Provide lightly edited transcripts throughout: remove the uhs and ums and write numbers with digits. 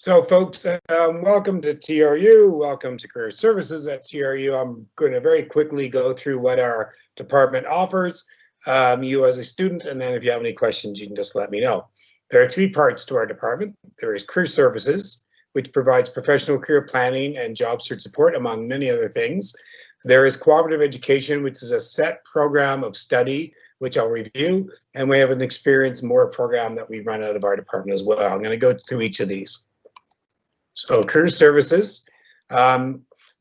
So folks, welcome to TRU, welcome to Career Services at TRU. I'm going to very quickly go through what our department offers you as a student, and then if you have any questions, you can just let me know. There are three parts to our department. There is Career Services, which provides professional career planning and job search support, among many other things. There is Cooperative Education, which is a set program of study, which I'll review, and we have an Experience More program that we run out of our department as well. I'm going to go through each of these. So Career Services,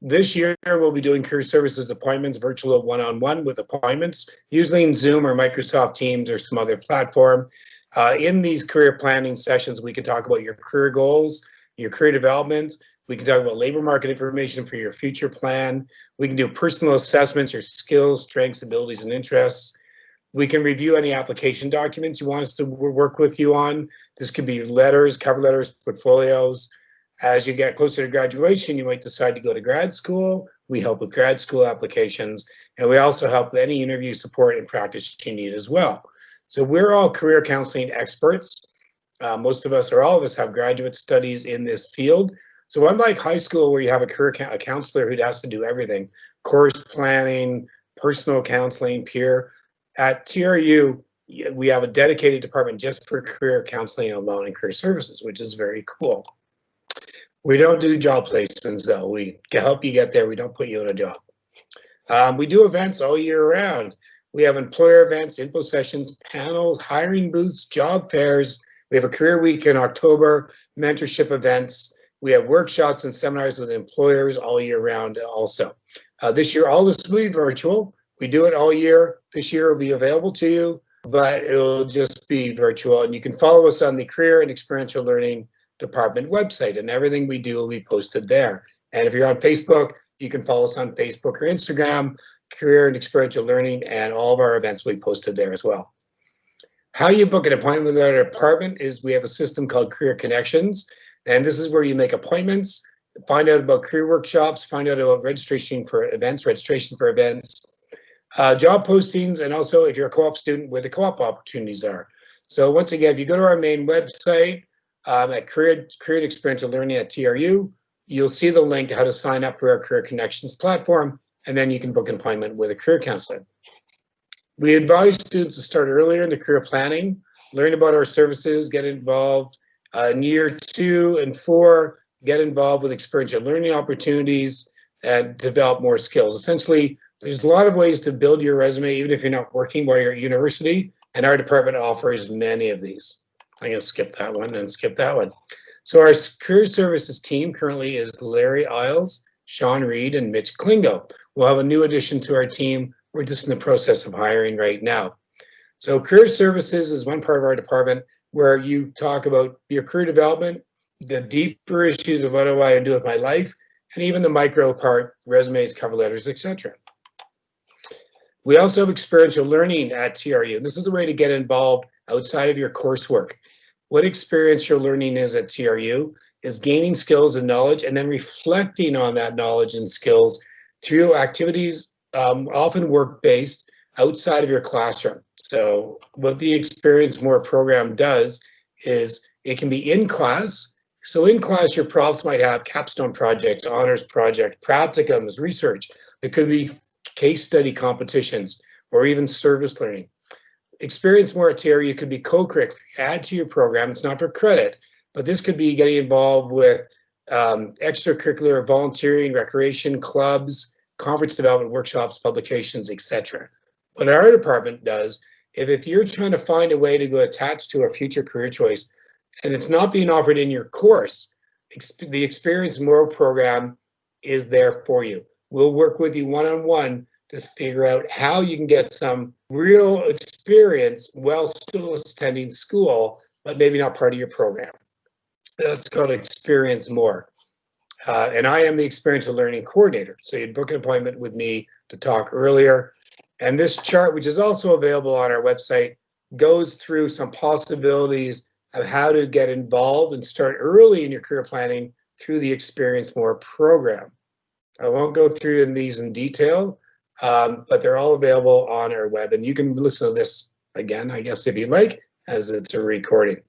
this year we'll be doing Career Services appointments, virtual one-on-one with appointments, usually in Zoom or Microsoft Teams or some other platform. In these career planning sessions, we can talk about your career goals, your career development. We can talk about labor market information for your future plan. We can do personal assessments, your skills, strengths, abilities, and interests. We can review any application documents you want us to work with you on. This could be letters, cover letters, portfolios. As you get closer to graduation, you might decide to go to grad school. We help with grad school applications, and we also help with any interview support and practice you need as well. So we're all career counseling experts. Most of us, or all of us, have graduate studies in this field. So unlike high school where you have a counselor who has to do everything, course planning, personal counseling, peer, at TRU, we have a dedicated department just for career counseling alone and career services, which is very cool. We don't do job placements though. We can help you get there. We don't put you in a job. We do events all year round. We have employer events, info sessions, panels, hiring booths, job fairs. We have a career week in October, mentorship events. We have workshops and seminars with employers all year round also. This year, all this will be virtual. We do it all year. This year will be available to you, but it'll just be virtual. And you can follow us on the Career and Experiential Learning Department website, and everything we do will be posted there. And if you're on Facebook, you can follow us on Facebook or Instagram, Career and Experiential Learning, and all of our events will be posted there as well. How you book an appointment with our department is we have a system called Career Connections, and this is where you make appointments, find out about career workshops, find out about registration for events, job postings, and also if you're a co-op student, where the co-op opportunities are. So once again, if you go to our main website, at Career and Experiential Learning at TRU, you'll see the link to how to sign up for our Career Connections platform, and then you can book an appointment with a career counselor. We advise students to start earlier in the career planning, learn about our services, get involved. In year 2 and 4, get involved with experiential learning opportunities and develop more skills. Essentially, there's a lot of ways to build your resume, even if you're not working while you're at university, and our department offers many of these. I'm going to skip that one and skip that one. So our career services team currently is Larry Iles, Sean Reed, and Mitch Klingo. We'll have a new addition to our team. We're just in the process of hiring right now. So career services is one part of our department where you talk about your career development, the deeper issues of what do I do with my life, and even the micro part, resumes, cover letters, etc. We also have experiential learning at TRU. This is a way to get involved outside of your coursework. What experiential learning is at TRU is gaining skills and knowledge and then reflecting on that knowledge and skills through activities, often work-based, outside of your classroom. So what the Experience More program does is it can be in class. So in class, your profs might have capstone projects, honors project, practicums, research. It could be case study competitions or even service learning. Experience More at TRU could be co-curricular, add to your program. It's not for credit, but this could be getting involved with extracurricular, volunteering, recreation, clubs, conference development, workshops, publications, etc. What our department does, if you're trying to find a way to go attached to a future career choice and it's not being offered in your course, the Experience More program is there for you. We'll work with you one-on-one to figure out how you can get some real experience while still attending school, but maybe not part of your program. That's called Experience More. And I am the Experiential Learning Coordinator. So you'd book an appointment with me to talk earlier. And this chart, which is also available on our website, goes through some possibilities of how to get involved and start early in your career planning through the Experience More program. I won't go through these in detail, but they're all available on our web, and you can listen to this again, I guess, if you like, as it's a recording.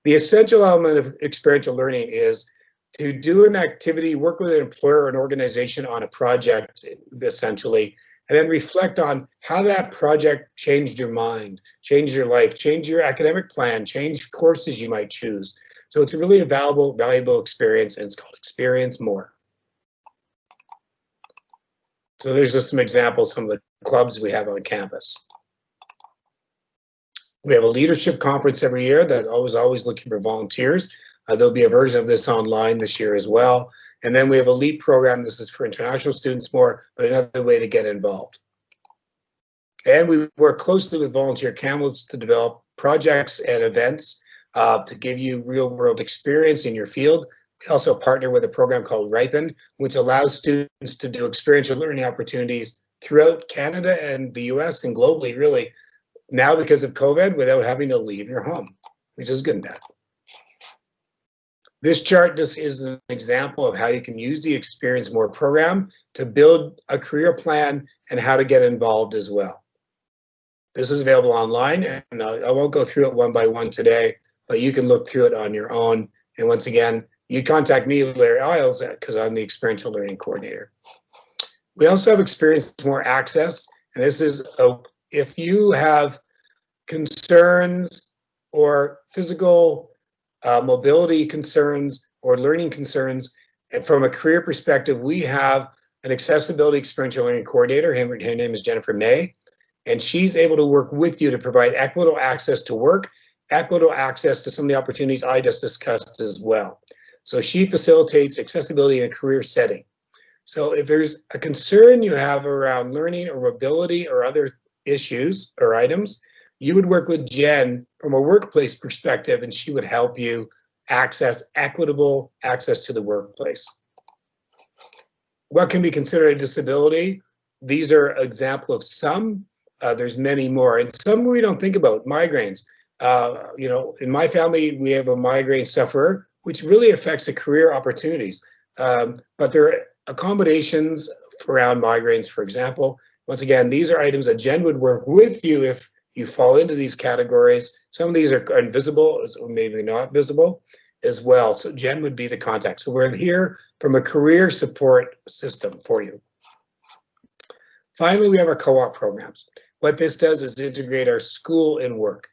The essential element of experiential learning is to do an activity, work with an employer or an organization on a project, essentially, and then reflect on how that project changed your mind, changed your life, changed your academic plan, changed courses you might choose. So it's really a valuable experience, and it's called Experience More. So there's just some examples, some of the clubs we have on campus. We have a leadership conference every year that always looking for volunteers. There'll be a version of this online this year as well. And then we have a LEAP program. This is for international students more, but another way to get involved. And we work closely with volunteer camps to develop projects and events to give you real world experience in your field. We also partner with a program called Ripen, which allows students to do experiential learning opportunities throughout Canada and the US and globally, really, now because of COVID, without having to leave your home, which is good and bad. This chart just is an example of how you can use the Experience More program to build a career plan and how to get involved as well. This is available online, and I won't go through it one by one today, but you can look through it on your own. And once again, you contact me, Larry Iles, because I'm the Experiential Learning Coordinator. We also have Experience More Access, and this is if you have concerns or physical mobility concerns or learning concerns, and from a career perspective, we have an accessibility experiential learning coordinator. Her name is Jennifer May, and she's able to work with you to provide equitable access to work, equitable access to some of the opportunities I just discussed as well. So she facilitates accessibility in a career setting. So if there's a concern you have around learning or mobility or other issues or items, you would work with Jen from a workplace perspective, and she would help you access equitable access to the workplace. What can be considered a disability? These are an example of some. There's many more, and some we don't think about. Migraines. You know, in my family, we have a migraine sufferer, which really affects the career opportunities. But there are accommodations around migraines, for example. Once again, these are items that Jen would work with you if you fall into these categories. Some of these are invisible, or maybe not visible as well. So Jen would be the contact. So we're here from a career support system for you. Finally, we have our co-op programs. What this does is integrate our school and work.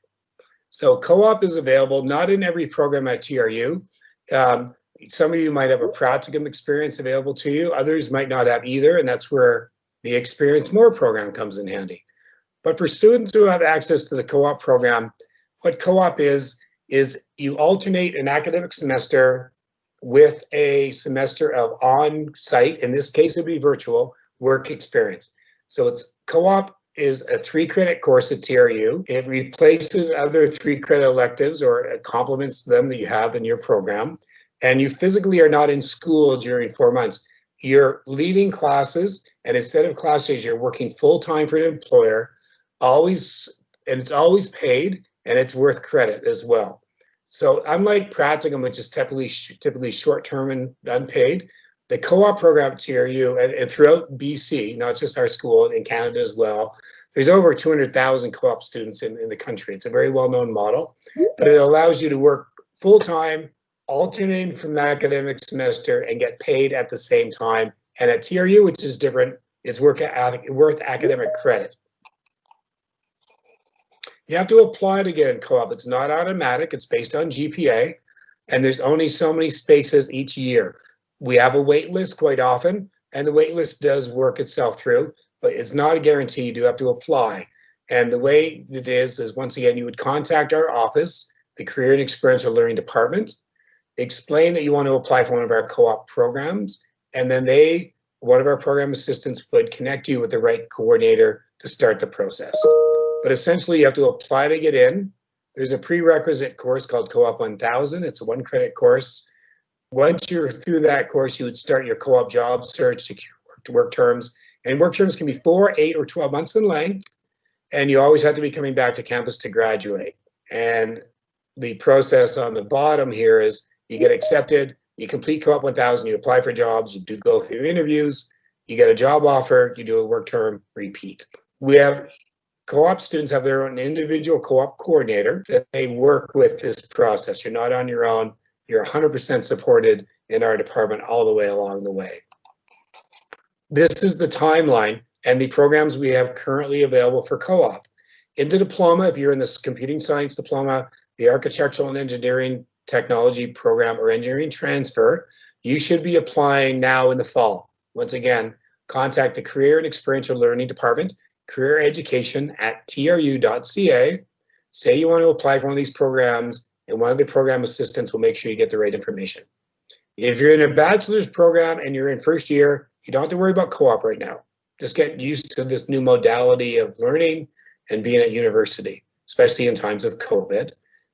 So co-op is available, not in every program at TRU. Some of you might have a practicum experience available to you. Others might not have either, and that's where the Experience More program comes in handy. But for students who have access to the co-op program, what co-op is you alternate an academic semester with a semester of on-site, in this case it'd be virtual, work experience. So it's co-op is a 3-credit course at TRU. It replaces other 3-credit electives or complements them that you have in your program. And you physically are not in school during 4 months. You're leaving classes, and instead of classes, you're working full-time for an employer, and it's always paid, and it's worth credit as well. So unlike practicum, which is typically short-term and unpaid, the co-op program at TRU and throughout BC, not just our school, in Canada as well, there's over 200,000 co-op students in the country. It's a very well-known model, but it allows you to work full-time, alternating from the academic semester, and get paid at the same time. And at TRU, which is different, it's worth academic credit. You have to apply to get in co-op. It's not automatic. It's based on GPA, and there's only so many spaces each year. We have a wait list quite often, and the wait list does work itself through, but it's not a guarantee. You do have to apply. And the way it is once again, you would contact our office, the Career and Experiential Learning Department, explain that you want to apply for one of our co-op programs, and then one of our program assistants would connect you with the right coordinator to start the process. But essentially, you have to apply to get in. There's a prerequisite course called Co-op 1000. It's a 1-credit course. Once you're through that course, you would start your co-op job search, secure work terms. And work terms can be 4, 8, or 12 months in length. And you always have to be coming back to campus to graduate. And the process on the bottom here is you get accepted, you complete Co-op 1000, you apply for jobs, you do go through interviews, you get a job offer, you do a work term, repeat. We have co-op students have their own individual co-op coordinator that they work with this process. You're not on your own, you're 100% supported in our department all the way along the way. This is the timeline and the programs we have currently available for co-op. In the diploma, if you're in this computing science diploma, the architectural and engineering technology program or engineering transfer, you should be applying now in the fall. Once again, contact the Career and Experiential Learning Department, career education at tru.ca. Say you want to apply for one of these programs, and one of the program assistants will make sure you get the right information. If you're in a bachelor's program and you're in first year, you don't have to worry about co-op right now. Just get used to this new modality of learning and being at university, especially in times of COVID.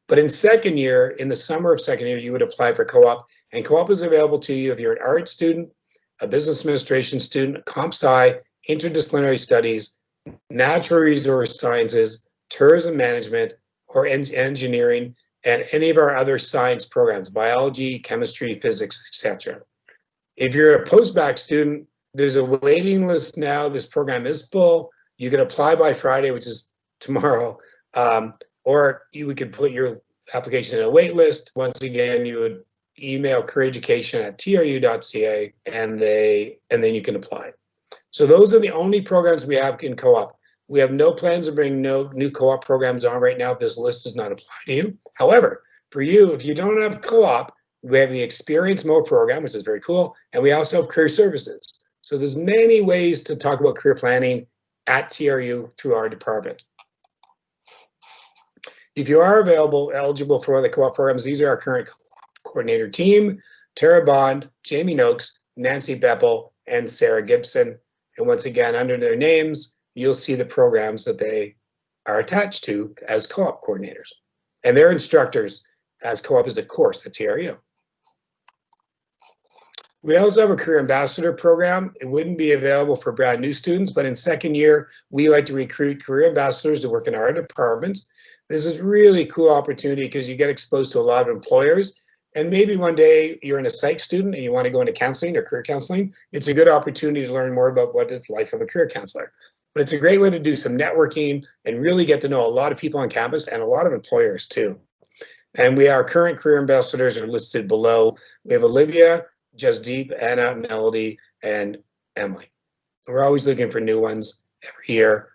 But in second year, in the summer of second year, you would apply for co-op, and co-op is available to you if you're an art student, a business administration student, comp sci, interdisciplinary studies, natural resource sciences, tourism management, or engineering, and any of our other science programs, biology, chemistry, physics, etc. If you're a post-bac student, there's a waiting list now. This program is full. You can apply by Friday, which is tomorrow, or we could put your application in a wait list. Once again, you would email careereducation@tru.ca, and then you can apply. So those are the only programs we have in co-op. We have no plans of bringing no new co-op programs on right now if this list does not apply to you. However, for you, if you don't have co-op, we have the Experience More program, which is very cool, and we also have career services. So there's many ways to talk about career planning at TRU through our department. If you are eligible for the co-op programs, these are our current coordinator team: Tara Bond, Jamie Noakes, Nancy Beppel, and Sarah Gibson. And once again, under their names, you'll see the programs that they are attached to as co-op coordinators. And they're instructors, as co-op is a course at TRU. We also have a Career Ambassador program. It wouldn't be available for brand new students, but in second year, we like to recruit career ambassadors to work in our department. This is really cool opportunity because you get exposed to a lot of employers, and maybe one day you're in a psych student and you want to go into counseling or career counseling. It's a good opportunity to learn more about what is the life of a career counselor. But it's a great way to do some networking and really get to know a lot of people on campus and a lot of employers too. And our current career ambassadors are listed below. We have Olivia, Jasdeep, Anna, Melody, and Emily. We're always looking for new ones every year.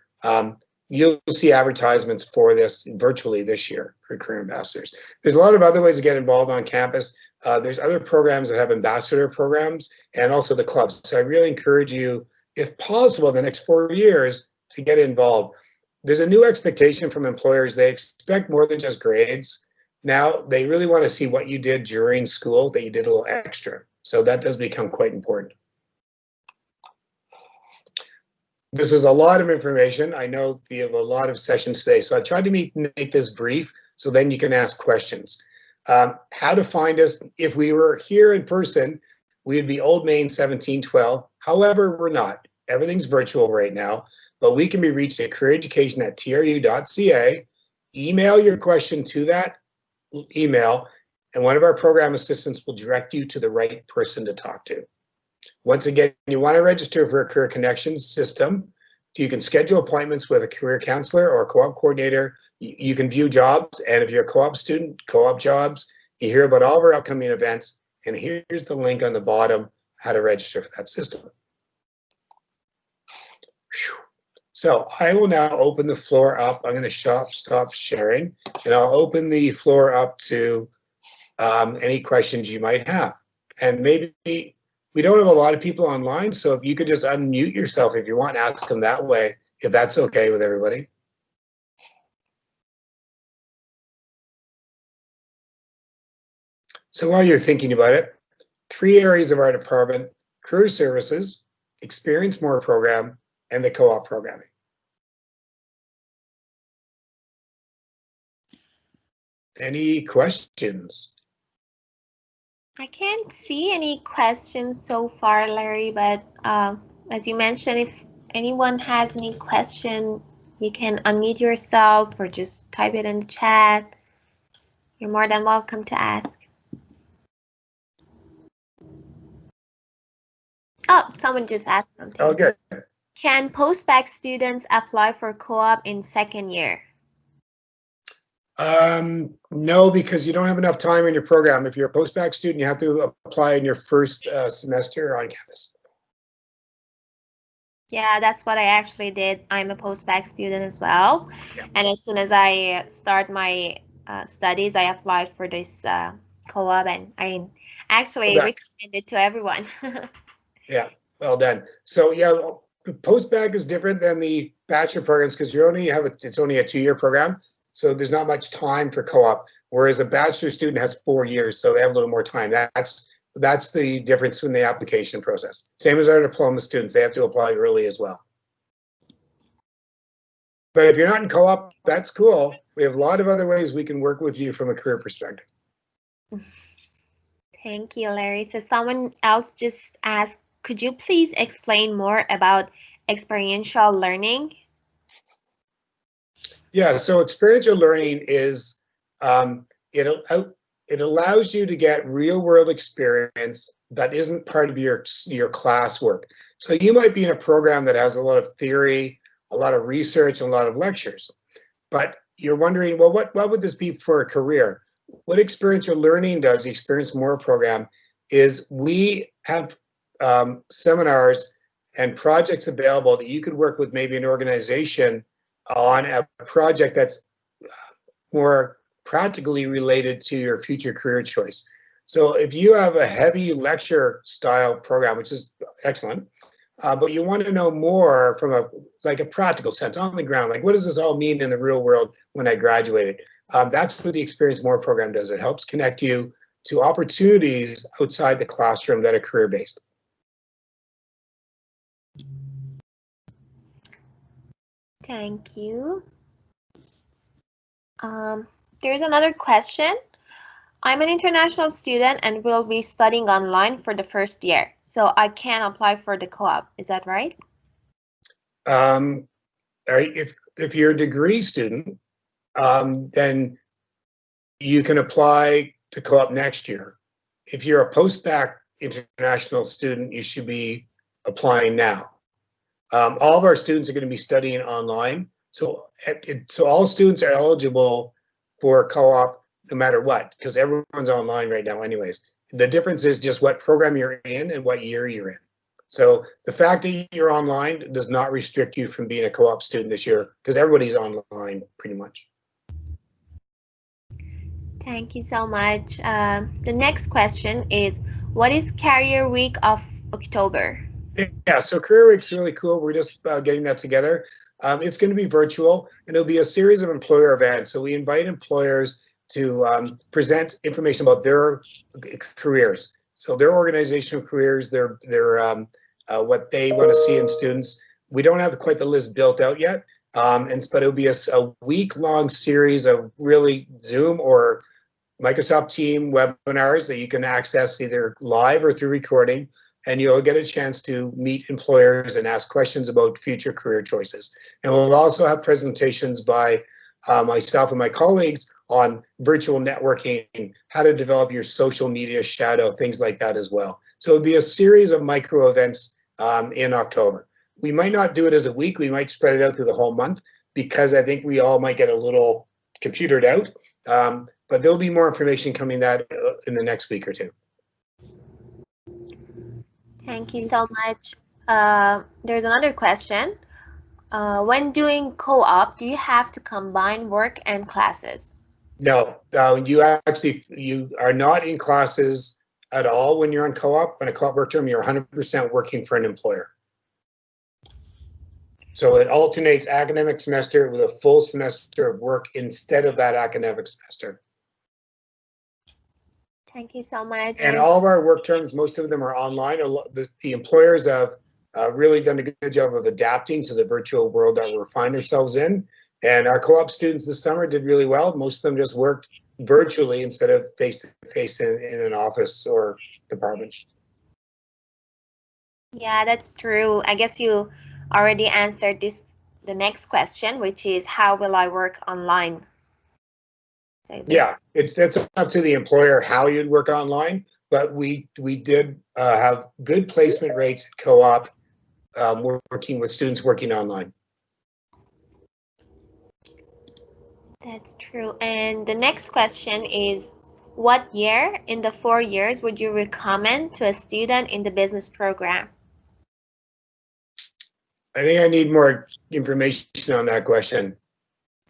You'll see advertisements for this virtually this year for career ambassadors. There's a lot of other ways to get involved on campus. There's other programs that have ambassador programs and also the clubs. So I really encourage you, if possible, the next 4 years to get involved. There's a new expectation from employers. They expect more than just grades. Now they really want to see what you did during school, that you did a little extra. So that does become quite important. This is a lot of information. I know we have a lot of sessions today, so I tried to make this brief so then you can ask questions. How to find us: if we were here in person, we'd be Old Main 1712. However, we're not. Everything's virtual right now, but we can be reached at careereducation@tru.ca. Email your question to that email, and one of our program assistants will direct you to the right person to talk to. Once again, you want to register for a Career Connections system. You can schedule appointments with a career counselor or a co-op coordinator. You can view jobs, and if you're a co-op student, co-op jobs, you hear about all of our upcoming events, and here's the link on the bottom, how to register for that system. So I will now open the floor up. I'm going to stop sharing, and I'll open the floor up to any questions you might have. And maybe we don't have a lot of people online, so if you could just unmute yourself if you want, ask them that way, if that's okay with everybody. So while you're thinking about it, 3 areas of our department: career services, Experience More program, and the co-op programming. Any questions? I can't see any questions so far, Larry, but as you mentioned, if anyone has any question, you can unmute yourself or just type it in the chat. You're more than welcome to ask. Oh, someone just asked something. Oh, good. Can post-bac students apply for co-op in second year? No, because you don't have enough time in your program. If you're a post-bac student, you have to apply in your first semester on campus. Yeah, that's what I actually did. I'm a post-bac student as well. Yeah. And as soon as I start my studies, I applied for this co-op, and I actually Okay. recommend it to everyone. Yeah, well done. So yeah, post-bac is different than the bachelor programs because you only have it's only a 2-year program, so there's not much time for co-op. Whereas a bachelor student has 4 years, so they have a little more time. That's the difference in the application process. Same as our diploma students, they have to apply early as well. But if you're not in co-op, that's cool. We have a lot of other ways we can work with you from a career perspective. Thank you, Larry. So someone else just asked, could you please explain more about experiential learning? Yeah, so experiential learning is it allows you to get real world experience that isn't part of your classwork. So you might be in a program that has a lot of theory, a lot of research, and a lot of lectures, but you're wondering, well, what would this be for a career? What experiential learning does, the Experience More program, is we have seminars and projects available that you could work with maybe an organization on a project that's more practically related to your future career choice. So if you have a heavy lecture style program, which is excellent, but you want to know more from a practical sense on the ground, like what does this all mean in the real world when I graduated? That's what the Experience More program does. It helps connect you to opportunities outside the classroom that are career-based. Thank you. There's another question. I'm an international student and will be studying online for the first year, so I can apply for the co-op. Is that right? If you're a degree student, then you can apply to co-op next year. If you're a post-bac international student, you should be applying now. All of our students are going to be studying online, so all students are eligible for co-op no matter what, because everyone's online right now anyways. The difference is just what program you're in and what year you're in. So the fact that you're online does not restrict you from being a co-op student this year, because everybody's online pretty much. Thank you so much. The next question is, what is Career Week of October? Yeah, so Career Week's really cool. We're just getting that together. It's going to be virtual, and it'll be a series of employer events. So we invite employers to present information about their careers. So their organizational careers, their what they want to see in students. We don't have quite the list built out yet, but it'll be a week-long series of really Zoom or Microsoft Team webinars that you can access either live or through recording, and you'll get a chance to meet employers and ask questions about future career choices. And we'll also have presentations by myself and my colleagues on virtual networking, how to develop your social media shadow, things like that as well. So it'll be a series of micro events in October. We might not do it as a week, we might spread it out through the whole month, because I think we all might get a little computered out. But there'll be more information coming that in the next week or two. Thank you so much. There's another question. When doing co-op, do you have to combine work and classes? No, you are not in classes at all when you're on co-op. On a co-op work term, you're 100% working for an employer. So it alternates academic semester with a full semester of work instead of that academic semester. Thank you so much. And all of our work terms, most of them are online. The employers have really done a good job of adapting to the virtual world that we find ourselves in. And our co-op students this summer did really well. Most of them just worked virtually instead of face-to-face in an office or department. Yeah, that's true. I guess you already answered the next question, which is, how will I work online? So yeah, it's up to the employer how you'd work online, but we did have good placement rates at co-op working with students working online. That's true. And the next question is, what year in the 4 years would you recommend to a student in the business program? I think I need more information on that question.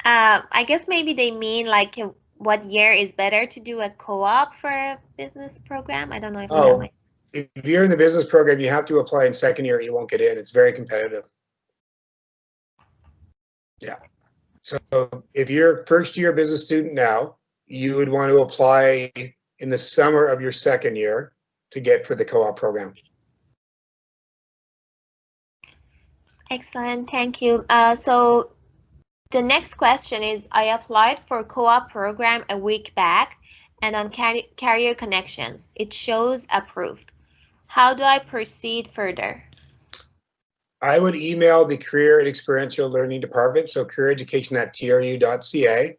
I guess maybe they mean like what year is better to do a co-op for a business program? I don't know if you know it. If you're in the business program, you have to apply in second year. You won't get in. It's very competitive. Yeah. So if you're first year business student now, you would want to apply in the summer of your second year to get for the co-op program. Excellent, thank you. So the next question is, I applied for co-op program a week back, and on Career Connections, it shows approved. How do I proceed further? I would email the Career and Experiential Learning Department, so careereducation@tru.ca,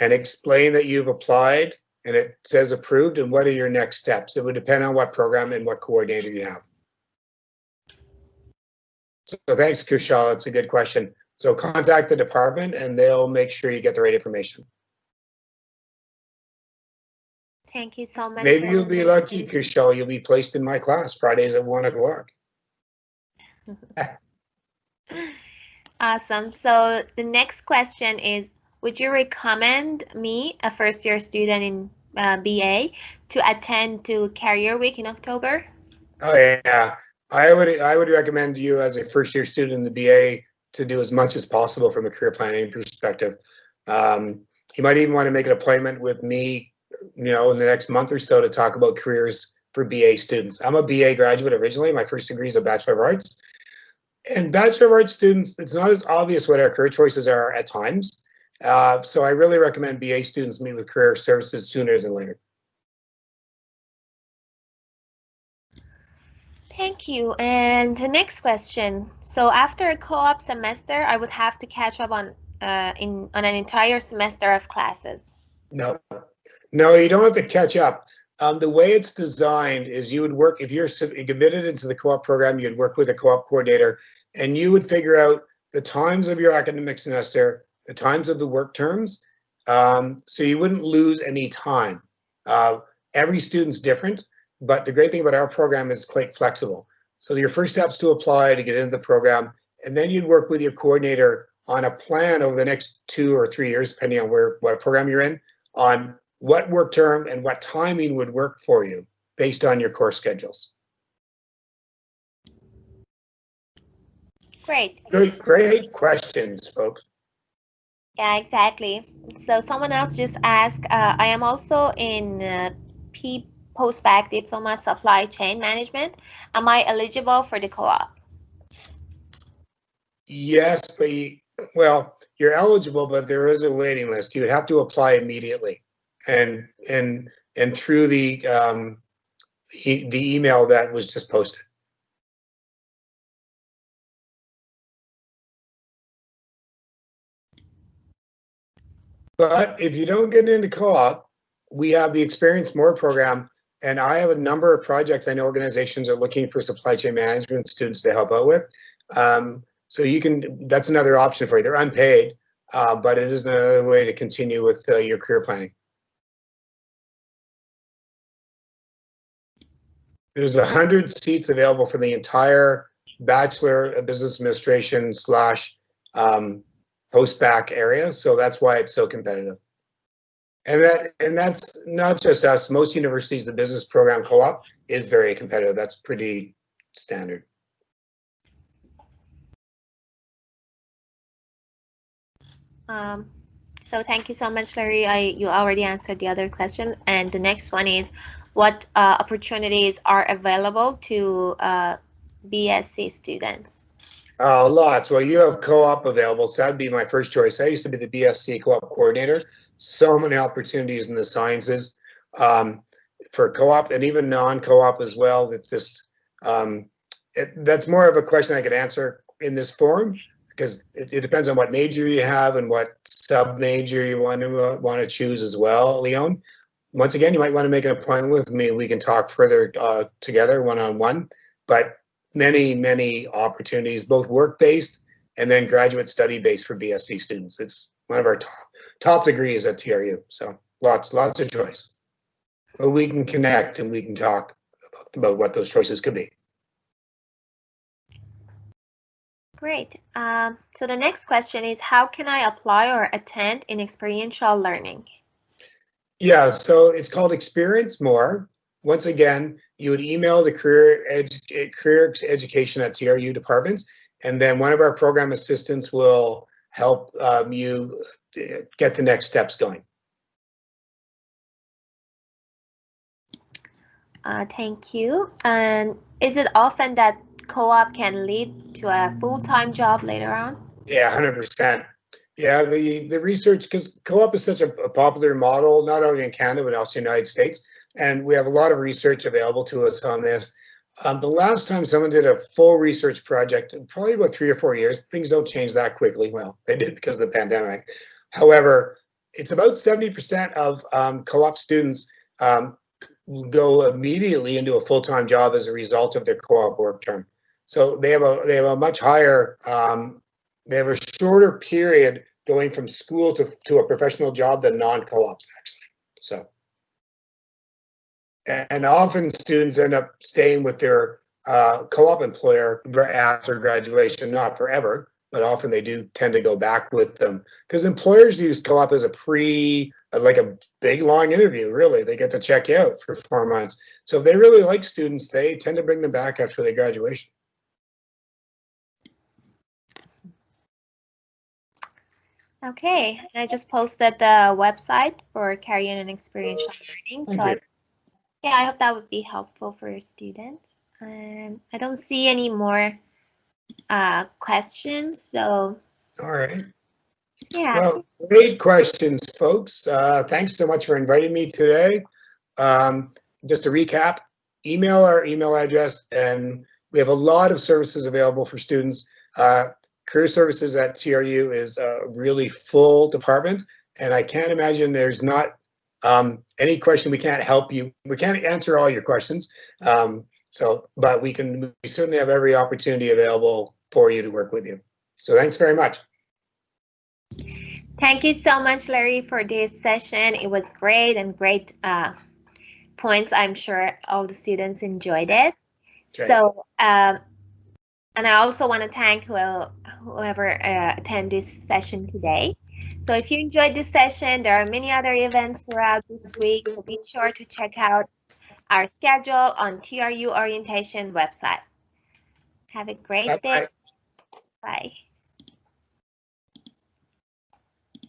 and explain that you've applied and it says approved, and what are your next steps. It would depend on what program and what coordinator you have. So thanks, Kushal. That's a good question. So contact the department and they'll make sure you get the right information. Thank you so much. Maybe you'll be lucky, Kushal. You'll be placed in my class Fridays at 1 o'clock. Awesome. So the next question is, would you recommend me, a first-year student in BA, to attend to Career Week in October? Oh yeah, I would recommend you as a first-year student in the BA to do as much as possible from a career planning perspective. You might even want to make an appointment with me, in the next month or so to talk about careers for BA students. I'm a BA graduate originally. My first degree is a Bachelor of Arts. And Bachelor of Arts students, it's not as obvious what our career choices are at times. So I really recommend BA students meet with career services sooner than later. Thank you. And the next question. So after a co-op semester, I would have to catch up on an entire semester of classes. No, you don't have to catch up. The way it's designed is you would work, if you're admitted into the co-op program, you'd work with a co-op coordinator and you would figure out the times of your academic semester, the times of the work terms, so you wouldn't lose any time. Every student's different, but the great thing about our program is quite flexible. So your first step's to apply to get into the program, and then you'd work with your coordinator on a plan over the next 2 or 3 years, depending on what program you're in, on what work term and what timing would work for you based on your course schedules. Great. Good, great questions, folks. Yeah, exactly. So someone else just asked, I am also in post-bac diploma supply chain management. Am I eligible for the co-op? Yes, but you're eligible, but there is a waiting list. You would have to apply immediately, and through the email that was just posted. But if you don't get into co-op, we have the Experience More program, and I have a number of projects I know organizations are looking for supply chain management students to help out with. So that's another option for you. They're unpaid, but it is another way to continue with your career planning. There's 100 seats available for the entire Bachelor of Business Administration / post-bac area, so that's why it's so competitive. And that's not just us. Most universities, the business program co-op is very competitive. That's pretty standard. So thank you so much, Larry. You already answered the other question. And the next one is, what opportunities are available to BSc students? Lots. Well, you have co-op available, so that'd be my first choice. I used to be the BSc co-op coordinator. So many opportunities in the sciences for co-op and even non-co-op as well. That's more of a question I could answer in this forum, because it depends on what major you have and what sub-major you want to choose as well, Leon. Once again, you might want to make an appointment with me. We can talk further together one-on-one, but many opportunities, both work-based and then graduate study-based for BSc students. It's one of our top degrees at TRU. So lots of choice. But we can connect and we can talk about what those choices could be. Great. So the next question is, how can I apply or attend in experiential learning? Yeah, so it's called Experience More. Once again, you would email the career education at TRU departments, and then one of our program assistants will help you get the next steps going. Thank you. And is it often that co-op can lead to a full-time job later on? Yeah, 100%. Yeah, the research, because co-op is such a popular model, not only in Canada, but also in the United States. And we have a lot of research available to us on this. The last time someone did a full research project, probably about 3 or 4 years, things don't change that quickly. Well, they did because of the pandemic. However, it's about 70% of co-op students go immediately into a full-time job as a result of their co-op work term. So they have a much higher, they have a shorter period going from school to a professional job than non-co-ops actually. So, and often students end up staying with their co-op employer after graduation, not forever, but often they do tend to go back with them because employers use co-op as like a big long interview. Really, they get to check you out for 4 months. So if they really like students, they tend to bring them back after their graduation. Okay, and I just posted the website for Career and Experiential Learning. Thank you. I hope that would be helpful for your students. I don't see any more questions, so. All right. Yeah. Well, great questions, folks. Thanks so much for inviting me today. Just to recap, email our email address, and we have a lot of services available for students. Career Services at TRU is a really full department, and I can't imagine there's not any question we can't help you. We can't answer all your questions, but we certainly have every opportunity available for you to work with you. So thanks very much. Thank you so much, Larry, for this session. It was great and great points. I'm sure all the students enjoyed it. Okay. So, and I also want to thank whoever attended this session today. So if you enjoyed this session, there are many other events throughout this week. So be sure to check out our schedule on TRU Orientation website. Have a great day. Bye.